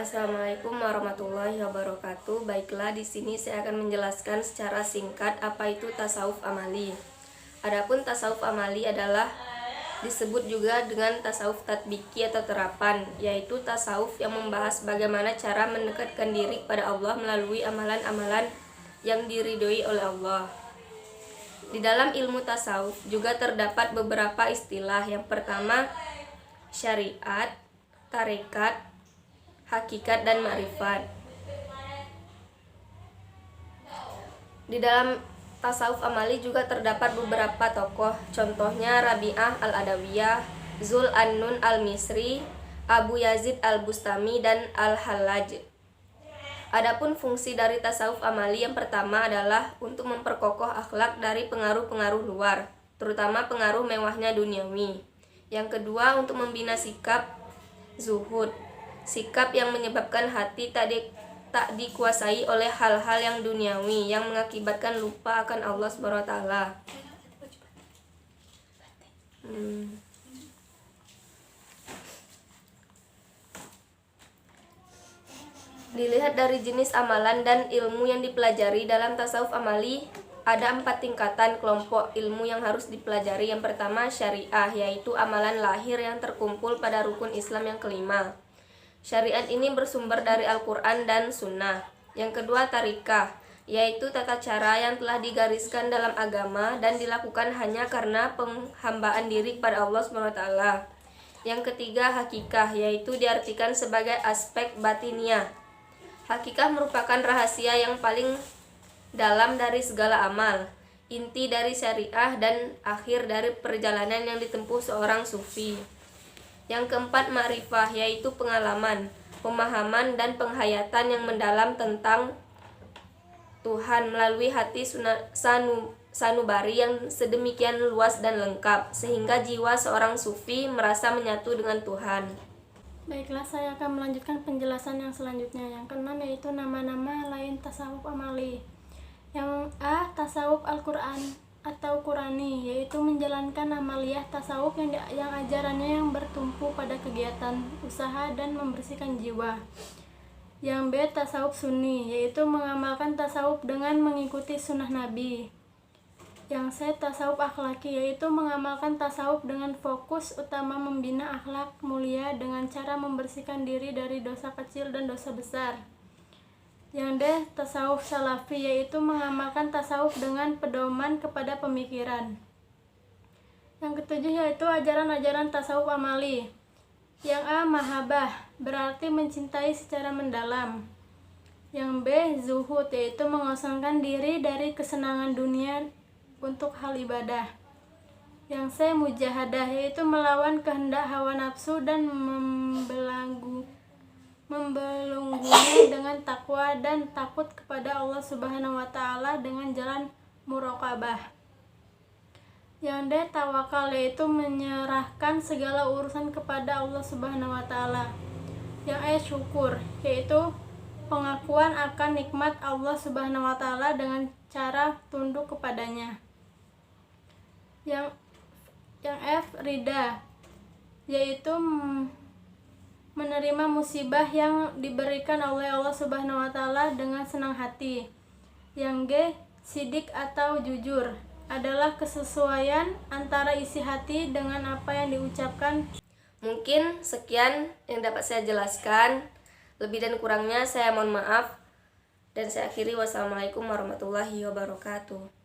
Assalamualaikum warahmatullahi wabarakatuh. Baiklah, di sini saya akan menjelaskan secara singkat apa itu tasawuf amali. Adapun tasawuf amali adalah disebut juga dengan tasawuf tatbiki atau terapan, yaitu tasawuf yang membahas bagaimana cara mendekatkan diri kepada Allah melalui amalan-amalan yang diridhoi oleh Allah. Di dalam ilmu tasawuf juga terdapat beberapa istilah. Yang pertama, syariat, tarekat, hakikat, dan ma'rifat. Di dalam tasawuf amali juga terdapat beberapa tokoh, contohnya Rabi'ah al-Adawiyah, Zul an-Nun al-Misri, Abu Yazid al-Bustami, dan al-Hallaj. Adapun fungsi dari tasawuf amali yang pertama adalah untuk memperkokoh akhlak dari pengaruh-pengaruh luar, terutama pengaruh mewahnya duniawi. Yang kedua, untuk membina sikap zuhud, sikap yang menyebabkan hati tak dikuasai oleh hal-hal yang duniawi yang mengakibatkan lupa akan Allah SWT. Dilihat dari jenis amalan dan ilmu yang dipelajari dalam tasawuf amali, ada 4 tingkatan kelompok ilmu yang harus dipelajari. Yang pertama, syariah, yaitu amalan lahir yang terkumpul pada rukun Islam yang kelima. Syariat ini bersumber dari Al-Quran dan Sunnah. Yang kedua, tarikah, yaitu tata cara yang telah digariskan dalam agama dan dilakukan hanya karena penghambaan diri kepada Allah SWT. Yang ketiga, hakikah, yaitu diartikan sebagai aspek batiniah. Hakikah merupakan rahasia yang paling dalam dari segala amal, inti dari syariah, dan akhir dari perjalanan yang ditempuh seorang sufi. Yang keempat, ma'rifah, yaitu pengalaman, pemahaman, dan penghayatan yang mendalam tentang Tuhan melalui hati sanubari yang sedemikian luas dan lengkap, sehingga jiwa seorang sufi merasa menyatu dengan Tuhan. Baiklah, saya akan melanjutkan penjelasan yang selanjutnya. Yang keenam yaitu nama-nama lain tasawuf amali. Yang A, tasawuf Al-Quran atau Qurani, yaitu menjalankan amaliyah tasawuf yang ajarannya yang bertumpu pada kegiatan, usaha, dan membersihkan jiwa. Yang B, tasawuf Sunni, yaitu mengamalkan tasawuf dengan mengikuti sunnah Nabi. Yang C, tasawuf akhlaki, yaitu mengamalkan tasawuf dengan fokus utama membina akhlak mulia dengan cara membersihkan diri dari dosa kecil dan dosa besar. Yang D, tasawuf salafi, yaitu mengamalkan tasawuf dengan pedoman kepada pemikiran. Yang ketujuh yaitu ajaran-ajaran tasawuf amali. Yang A, mahabbah, berarti mencintai secara mendalam. Yang B, zuhud, yaitu mengosongkan diri dari kesenangan dunia untuk hal ibadah. Yang C, mujahadah, yaitu melawan kehendak hawa nafsu dan membelenggunya dengan takwa dan takut kepada Allah Subhanahu wa Ta'ala dengan jalan muraqabah. Yang D, tawakal, yaitu menyerahkan segala urusan kepada Allah Subhanahu wa Ta'ala. Yang E, syukur, yaitu pengakuan akan nikmat Allah Subhanahu wa Ta'ala dengan cara tunduk kepadanya. Yang F, rida, yaitu menerima musibah yang diberikan oleh Allah Subhanahu wa Ta'ala dengan senang hati. Yang G, sidik atau jujur, adalah kesesuaian antara isi hati dengan apa yang diucapkan. Mungkin sekian yang dapat saya jelaskan. Lebih dan kurangnya saya mohon maaf. Dan saya akhiri, wassalamualaikum warahmatullahi wabarakatuh.